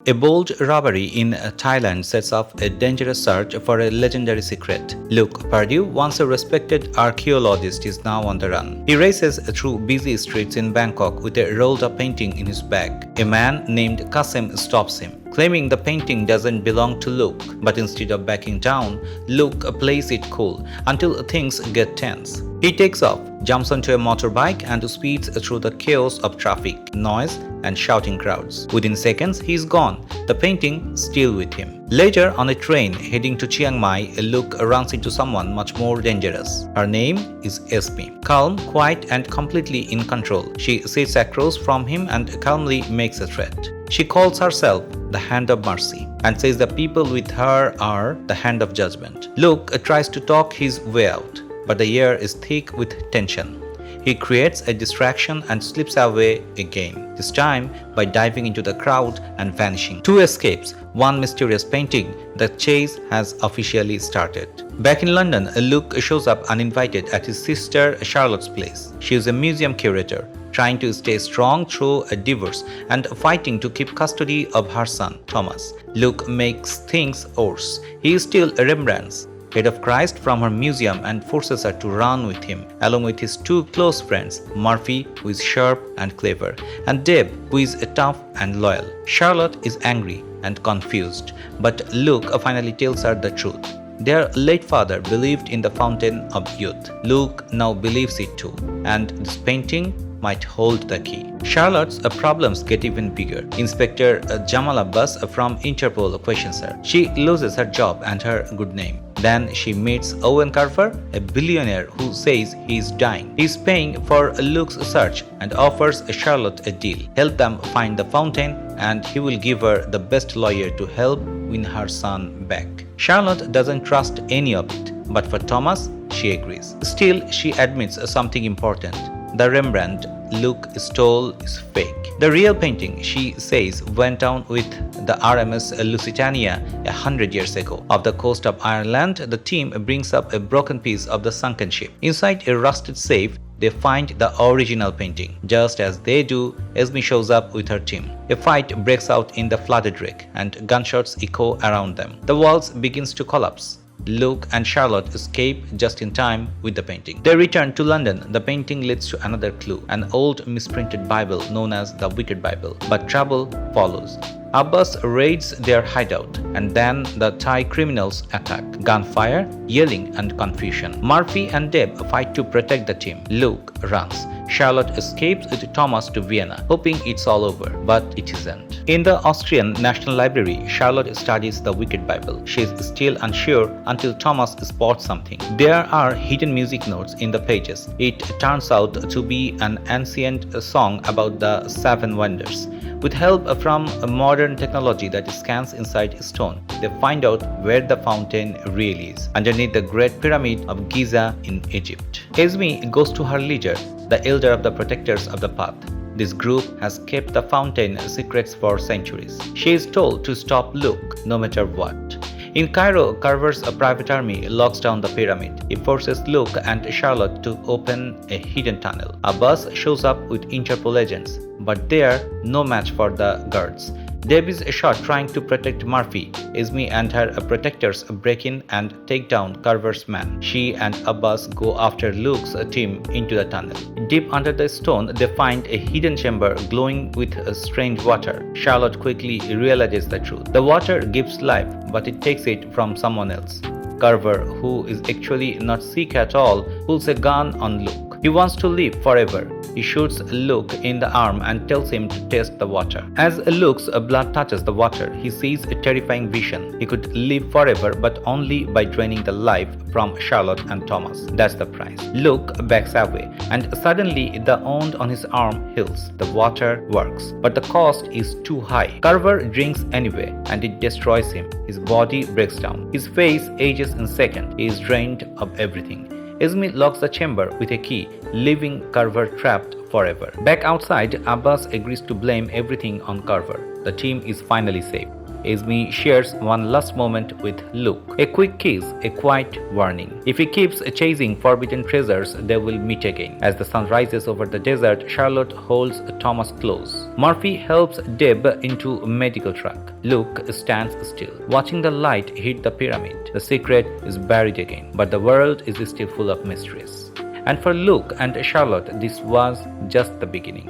A bold robbery in Thailand sets off a dangerous search for a legendary secret. Luke Purdue, once a respected archaeologist, is now on the run. He races through busy streets in Bangkok with a rolled-up painting in his bag. A man named Kasim stops him, claiming the painting doesn't belong to Luke. But instead of backing down, Luke plays it cool until things get tense. He takes off, jumps onto a motorbike and speeds through the chaos of traffic, noise, and shouting crowds. Within seconds, he's gone, the painting still with him. Later, on a train heading to Chiang Mai, Luke runs into someone much more dangerous. Her name is Esme. Calm, quiet, and completely in control, she sits across from him and calmly makes a threat. She calls herself the Hand of Mercy and says the people with her are the Hand of Judgment. Luke tries to talk his way out, but the air is thick with tension. He creates a distraction and slips away again, this time by diving into the crowd and vanishing. Two escapes, one mysterious painting. The chase has officially started. Back in London, Luke shows up uninvited at his sister Charlotte's place. She is a museum curator, trying to stay strong through a divorce and fighting to keep custody of her son, Thomas. Luke makes things worse. He is still Rembrandt's head of Christ from her museum and forces her to run with him, along with his two close friends, Murphy, who is sharp and clever, and Deb, who is tough and loyal. Charlotte is angry and confused, but Luke finally tells her the truth. Their late father believed in the fountain of youth. Luke now believes it too, and this painting might hold the key. Charlotte's problems get even bigger. Inspector Jamal Abbas from Interpol questions her. She loses her job and her good name. Then she meets Owen Carver, a billionaire who says he is dying. He is paying for Luke's search and offers Charlotte a deal. Help them find the fountain and he will give her the best lawyer to help win her son back. Charlotte doesn't trust any of it, but for Thomas, she agrees. Still, she admits something important. The Rembrandt Luke stole is fake. The real painting, she says, went down with the RMS Lusitania 100 years ago. Off the coast of Ireland, the team brings up a broken piece of the sunken ship. Inside a rusted safe, they find the original painting. Just as they do, Esme shows up with her team. A fight breaks out in the flooded wreck, and gunshots echo around them. The walls begins to collapse. Luke and Charlotte escape just in time with the painting. They return to London. The painting leads to another clue, an old misprinted Bible known as the Wicked Bible. But trouble follows. Abbas raids their hideout, and then the Thai criminals attack. Gunfire, yelling, and confusion. Murphy and Deb fight to protect the team. Luke runs. Charlotte escapes with Thomas to Vienna, hoping it's all over, but it isn't. In the Austrian National Library, Charlotte studies the Wicked Bible. She is still unsure until Thomas spots something. There are hidden music notes in the pages. It turns out to be an ancient song about the seven wonders. With help from a modern technology that scans inside stone, they find out where the fountain really is, underneath the Great Pyramid of Giza in Egypt. Esme goes to her leader, the elder of the protectors of the path. This group has kept the fountain secrets for centuries. She is told to stop Luke no matter what. In Cairo, Carver's private army locks down the pyramid. He forces Luke and Charlotte to open a hidden tunnel. Abbas shows up with Interpol agents, but they are no match for the guards. Deb is shot trying to protect Murphy. Esme and her protectors break in and take down Carver's man. She and Abbas go after Luke's team into the tunnel. Deep under the stone, they find a hidden chamber glowing with strange water. Charlotte quickly realizes the truth. The water gives life, but it takes it from someone else. Carver, who is actually not sick at all, pulls a gun on Luke. He wants to live forever. He shoots Luke in the arm and tells him to taste the water. As Luke's blood touches the water, he sees a terrifying vision. He could live forever, but only by draining the life from Charlotte and Thomas. That's the price. Luke backs away, and suddenly the wound on his arm heals. The water works, but the cost is too high. Carver drinks anyway, and it destroys him. His body breaks down. His face ages in seconds. He is drained of everything. Esme locks the chamber with a key, leaving Carver trapped forever. Back outside, Abbas agrees to blame everything on Carver. The team is finally saved. Esme shares one last moment with Luke. A quick kiss, a quiet warning. If he keeps chasing forbidden treasures, they will meet again. As the sun rises over the desert, Charlotte holds Thomas close. Murphy helps Deb into a medical truck. Luke stands still, watching the light hit the pyramid. The secret is buried again, but the world is still full of mysteries. And for Luke and Charlotte, this was just the beginning.